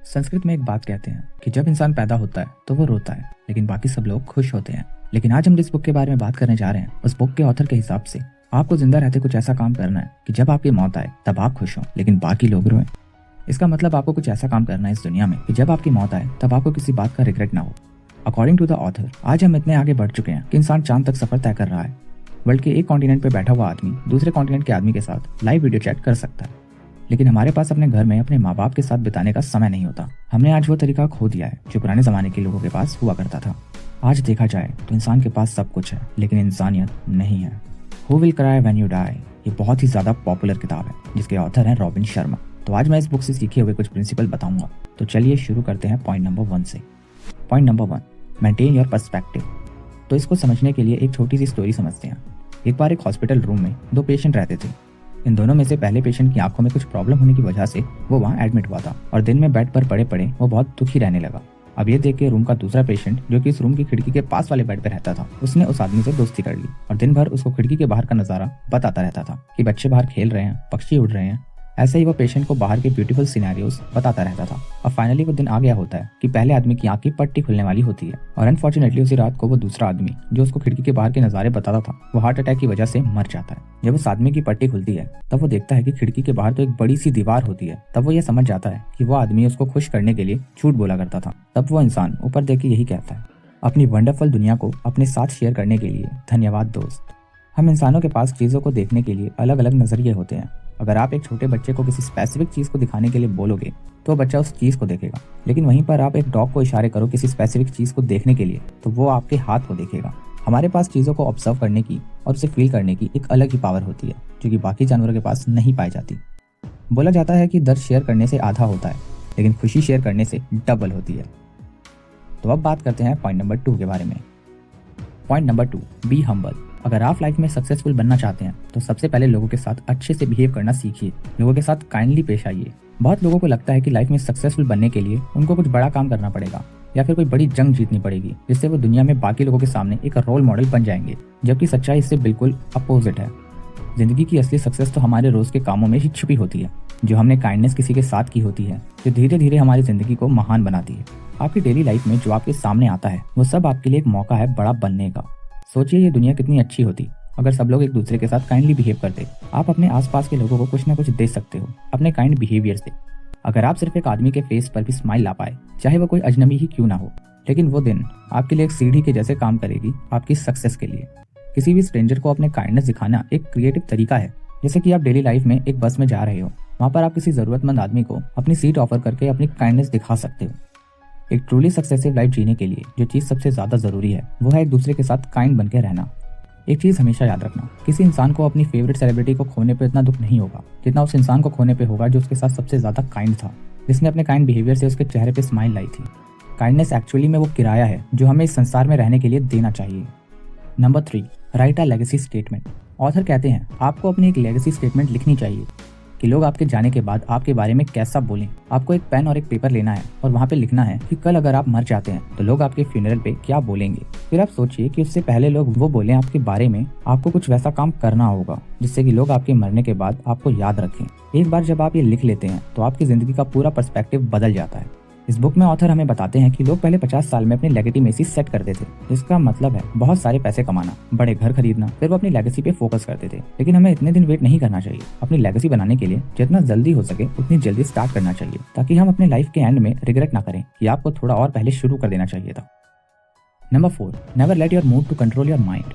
संस्कृत में एक बात कहते हैं कि जब इंसान पैदा होता है तो वो रोता है, लेकिन बाकी सब लोग खुश होते हैं। लेकिन आज हम जिस बुक के बारे में बात करने जा रहे हैं, उस बुक के ऑथर के हिसाब से आपको जिंदा रहते कुछ ऐसा काम करना है कि जब आपकी मौत आए तब आप खुश हो लेकिन बाकी लोग रोएं। इसका मतलब आपको कुछ ऐसा काम करना है इस दुनिया में कि जब आपकी मौत आए तब आपको किसी बात का रिग्रेट ना हो। अकॉर्डिंग टू द ऑथर, आज हम इतने आगे बढ़ चुके हैं कि इंसान चांद तक सफर तय कर रहा है। वर्ल्ड के एक कॉन्टिनेंट पे बैठा हुआ आदमी दूसरे कॉन्टिनेंट के आदमी के साथ लाइव वीडियो चैट कर सकता है, लेकिन हमारे पास अपने घर में अपने माँ बाप के साथ बिताने का समय नहीं होता। हमने आज वो तरीका खो दिया है जो पुराने जमाने के लोगों के पास हुआ करता था। आज देखा जाए तो इंसान के पास सब कुछ है लेकिन इंसानियत नहीं है। Who will cry when you die, ये बहुत ही ज्यादा पॉपुलर किताब है जिसके ऑथर हैं रॉबिन शर्मा। तो आज मैं इस बुक से सीखे हुए कुछ प्रिंसिपल बताऊंगा। तो चलिए शुरू करते हैं पॉइंट नंबर 1 से। Point number 1, maintain your perspective. तो इसको समझने के लिए एक छोटी सी स्टोरी समझते हैं। एक बार एक हॉस्पिटल रूम में 2 पेशेंट रहते थे। इन दोनों में से पहले पेशेंट की आंखों में कुछ प्रॉब्लम होने की वजह से वो वहाँ एडमिट हुआ था और दिन में बेड पर पड़े पड़े वो बहुत दुखी रहने लगा। अब ये देख के रूम का दूसरा पेशेंट, जो कि इस रूम की खिड़की के पास वाले बेड पर रहता था, उसने उस आदमी से दोस्ती कर ली और दिन भर उसको खिड़की के बाहर का नजारा बताता रहता था कि बच्चे बाहर खेल रहे हैं, पक्षी उड़ रहे हैं। ऐसे ही वो पेशेंट को बाहर के ब्यूटीफुल सिनेरियोज बताता रहता था। और फाइनली वो दिन आ गया होता है कि पहले आदमी की आंख की पट्टी खुलने वाली होती है और अनफॉर्चुनेटली उसी रात को वो दूसरा आदमी जो उसको खिड़की के बाहर के नजारे बताता था, वो हार्ट अटैक की वजह से मर जाता है। जब उस आदमी की पट्टी खुलती है तब वो देखता है कि खिड़की के बाहर तो एक बड़ी सी दीवार होती है। तब वो ये समझ जाता है कि वो आदमी उसको खुश करने के लिए झूठ बोला करता था। तब वो इंसान ऊपर देख के यही कहता है, अपनी वंडरफुल दुनिया को अपने साथ शेयर करने के लिए धन्यवाद दोस्त। हम इंसानों के पास चीजों को देखने के लिए अलग अलग नजरिए होते हैं। अगर आप एक छोटे बच्चे को किसी स्पेसिफिक चीज को दिखाने के लिए बोलोगे तो बच्चा उस चीज को देखेगा, लेकिन वहीं पर आप एक डॉग को इशारे करो किसी स्पेसिफिक चीज को देखने के लिए तो वो आपके हाथ को देखेगा। हमारे पास चीजों को ऑब्जर्व करने की और उसे फील करने की एक अलग ही पावर होती है जो कि बाकी जानवरों के पास नहीं पाई जाती। बोला जाता है कि दर्द शेयर करने से आधा होता है लेकिन खुशी शेयर करने से डबल होती है। तो अब बात करते हैं पॉइंट नंबर 2 के बारे में। Point number 2, be humble. अगर आप लाइफ में सक्सेसफुल बनना चाहते हैं तो सबसे पहले लोगों के साथ अच्छे से बिहेव करना सीखिए। लोगों के साथ काइंडली पेश आइए। बहुत लोगों को लगता है कि लाइफ में सक्सेसफुल बनने के लिए उनको कुछ बड़ा काम करना पड़ेगा या फिर कोई बड़ी जंग जीतनी पड़ेगी जिससे वो दुनिया में बाकी लोगों के सामने एक रोल मॉडल बन जाएंगे, जबकि सच्चाई इससे बिल्कुल अपोजिट है। जिंदगी की असली सक्सेस तो हमारे रोज के कामों में ही छुपी होती है, जो हमने काइंडनेस किसी के साथ की होती है, जो धीरे धीरे हमारी जिंदगी को महान बनाती है। आपकी डेली लाइफ में जो आपके सामने आता है वो सब आपके लिए एक मौका है बड़ा बनने का। सोचिए ये दुनिया कितनी अच्छी होती अगर सब लोग एक दूसरे के साथ काइंडली बिहेव करते। आप अपने आसपास के लोगों को कुछ ना कुछ दे सकते हो अपने काइंड बिहेवियर से। अगर आप सिर्फ एक आदमी के फेस पर भी स्माइल ला पाए, चाहे वो कोई अजनबी ही क्यों ना हो, लेकिन वो दिन आपके लिए एक सीढ़ी के जैसे काम करेगी आपकी सक्सेस के लिए। किसी भी स्ट्रेंजर को अपने काइंडनेस दिखाना एक क्रिएटिव तरीका है। जैसे कि आप डेली लाइफ में एक बस में जा रहे हो, वहाँ पर आप किसी जरूरतमंद आदमी को अपनी सीट ऑफर करके अपनी काइंडनेस दिखा सकते हो। एक ट्रूली सक्सेसिव लाइफ जीने के लिए जो चीज सबसे ज्यादा जरूरी है वो है एक दूसरे के साथ काइंड बन के रहना। एक चीज हमेशा याद रखना, किसी इंसान को अपनी फेवरेट सेलिब्रिटी को खोने पे इतना दुख नहीं होगा जितना उस इंसान को खोने पे होगा जो उसके साथ सबसे ज्यादा काइंड था, जिसने अपने काइंड बिहेवियर से उसके चेहरे पे स्माइल लाई थी। काइंडनेस एक्चुअली में वो किराया है जो हमें इस संसार में रहने के लिए देना चाहिए। Number 3, right a legacy statement. Author कहते हैं आपको अपनी एक लेगेसी स्टेटमेंट लिखनी चाहिए कि लोग आपके जाने के बाद आपके बारे में कैसा बोलें। आपको एक पेन और एक पेपर लेना है और वहाँ पे लिखना है कि कल अगर आप मर जाते हैं तो लोग आपके फ्यूनरल पे क्या बोलेंगे। फिर आप सोचिए कि उससे पहले लोग वो बोलें आपके बारे में, आपको कुछ वैसा काम करना होगा जिससे कि लोग आपके मरने के बाद आपको याद रखें। एक बार जब आप ये लिख लेते हैं तो आपकी जिंदगी का पूरा पर्सपेक्टिव बदल जाता है। इस बुक में ऑथर हमें बताते हैं कि लोग पहले 50 साल में अपनी लेगेटिमेसी सेट करते थे, जिसका मतलब है बहुत सारे पैसे कमाना, बड़े घर खरीदना, फिर वो अपनी लेगेसी पे फोकस करते थे। लेकिन हमें इतने दिन वेट नहीं करना चाहिए। अपनी लेगेसी बनाने के लिए जितना जल्दी हो सके उतनी जल्दी स्टार्ट करना चाहिए, ताकि हम अपने लाइफ के एंड में रिग्रेट ना करें कि आपको थोड़ा और पहले शुरू कर देना चाहिए था। Number 4, never let your mood to control your mind.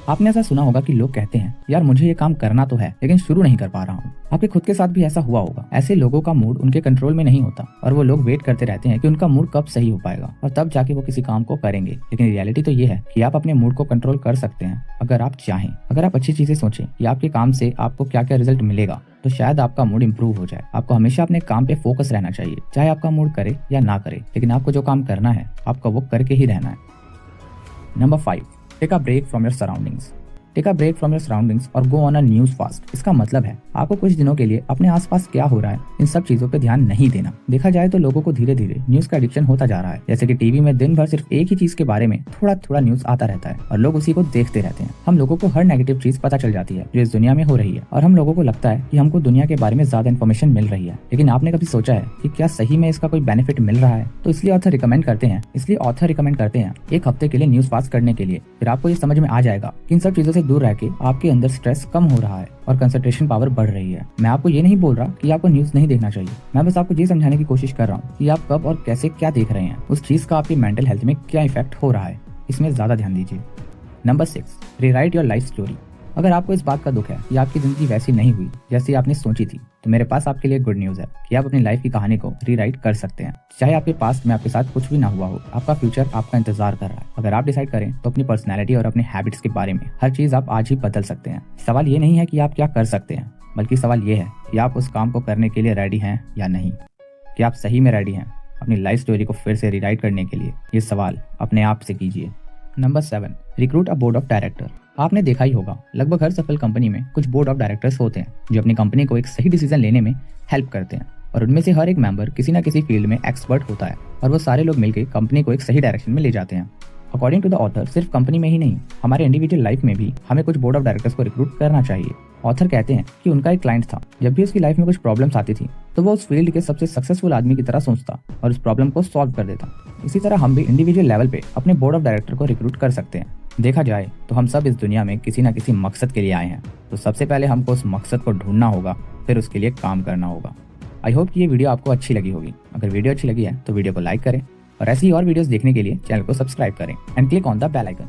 आपने ऐसा सुना होगा कि लोग कहते हैं यार मुझे ये काम करना तो है लेकिन शुरू नहीं कर पा रहा हूँ। आपके खुद के साथ भी ऐसा हुआ होगा। ऐसे लोगों का मूड उनके कंट्रोल में नहीं होता और वो लोग वेट करते रहते हैं कि उनका मूड कब सही हो पाएगा और तब जाके वो किसी काम को करेंगे। लेकिन रियलिटी तो ये है कि आप अपने मूड को कंट्रोल कर सकते हैं अगर आप चाहें। अगर आप अच्छी चीजें सोचें कि आपके काम से आपको क्या क्या रिजल्ट मिलेगा तो शायद आपका मूड इंप्रूव हो जाए। आपको हमेशा अपने काम पे फोकस रहना चाहिए, चाहे आपका मूड करे या ना करे, लेकिन आपको जो काम करना है आपका वो करके ही रहना है। Number 5, take a break from your surroundings. Take a break from your surroundings और go on a news fast. इसका मतलब है आपको कुछ दिनों के लिए अपने आसपास क्या हो रहा है इन सब चीजों पे ध्यान नहीं देना। देखा जाए तो लोगों को धीरे धीरे न्यूज का एडिक्शन होता जा रहा है। जैसे कि टीवी में दिन भर सिर्फ एक ही चीज के बारे में थोड़ा थोड़ा न्यूज आता रहता है और लोग उसी को देखते रहते हैं। हम लोगों को हर नेगेटिव चीज पता चल जाती है जो इस दुनिया में हो रही है और हम लोगों को लगता है कि हमको दुनिया के बारे में ज्यादा इन्फॉर्मेशन मिल रही है। लेकिन आपने कभी सोचा है कि क्या सही में इसका कोई बेनिफिट मिल रहा है? तो इसलिए ऑथर रिकमेंड करते हैं एक हफ्ते के लिए न्यूज फास्ट करने के लिए। फिर आपको ये समझ में आ जाएगा कि इन सब चीजों से दूर रह के आपके अंदर स्ट्रेस कम हो रहा है और कंसंट्रेशन पावर बढ़ रही है। मैं आपको ये नहीं बोल रहा कि आपको न्यूज नहीं देखना चाहिए, मैं बस आपको ये समझाने की कोशिश कर रहा हूँ कि आप कब और कैसे क्या देख रहे हैं, उस चीज का आपकी मेंटल हेल्थ में क्या इफेक्ट हो रहा है, इसमें ज्यादा ध्यान दीजिए। Number 6, rewrite your life story. अगर आपको इस बात का दुख है कि आपकी जिंदगी वैसी नहीं हुई जैसी आपने सोची थी, तो मेरे पास आपके लिए गुड न्यूज है कि आप अपनी लाइफ की कहानी को रीराइट कर सकते हैं। चाहे आपके पास्ट में आपके साथ कुछ भी ना हुआ हो, आपका फ्यूचर आपका इंतजार कर रहा है। अगर आप डिसाइड करें तो अपनी पर्सनैलिटी और अपने हैबिट्स के बारे में हर चीज आप आज ही बदल सकते हैं। सवाल ये नहीं है कि आप क्या कर सकते हैं, बल्कि सवाल ये है कि आप उस काम को करने के लिए रेडी हैं या नहीं, कि आप सही में रेडी हैं अपनी लाइफ स्टोरी को फिर से रीराइट करने के लिए। ये सवाल अपने आप से कीजिए। Number 7, recruit a board of director. आपने देखा ही होगा लगभग हर सफल कंपनी में कुछ बोर्ड ऑफ डायरेक्टर्स होते हैं जो अपनी कंपनी को एक सही डिसीजन लेने में हेल्प करते हैं और उनमें से हर एक मेंबर किसी न किसी फील्ड में एक्सपर्ट होता है और वो सारे लोग मिलकर कंपनी को एक सही डायरेक्शन में ले जाते हैं। अकॉर्डिंग टू द ऑथर सिर्फ कंपनी में ही नहीं, हमारे इंडिविजुअल लाइफ में भी हमें कुछ बोर्ड ऑफ डायरेक्टर्स को रिक्रूट करना चाहिए। ऑथर कहते हैं कि उनका एक क्लाइंट था, जब भी उसकी लाइफ में कुछ प्रॉब्लम्स आती थी तो वो उस फील्ड के सबसे सक्सेसफुल आदमी की तरह सोचता और उस प्रॉब्लम को सॉल्व कर देता। इसी तरह हम भी इंडिविजुअल लेवल पे अपने बोर्ड ऑफ डायरेक्टर को रिक्रूट कर सकते हैं। देखा जाए तो हम सब इस दुनिया में किसी न किसी मकसद के लिए आए हैं, तो सबसे पहले हमको उस मकसद को ढूंढना होगा, फिर उसके लिए काम करना होगा। आई होप कि ये वीडियो आपको अच्छी लगी होगी। अगर वीडियो अच्छी लगी है तो वीडियो को लाइक करें और ऐसी ही और वीडियोस देखने के लिए चैनल को सब्सक्राइब करें and click on the bell icon.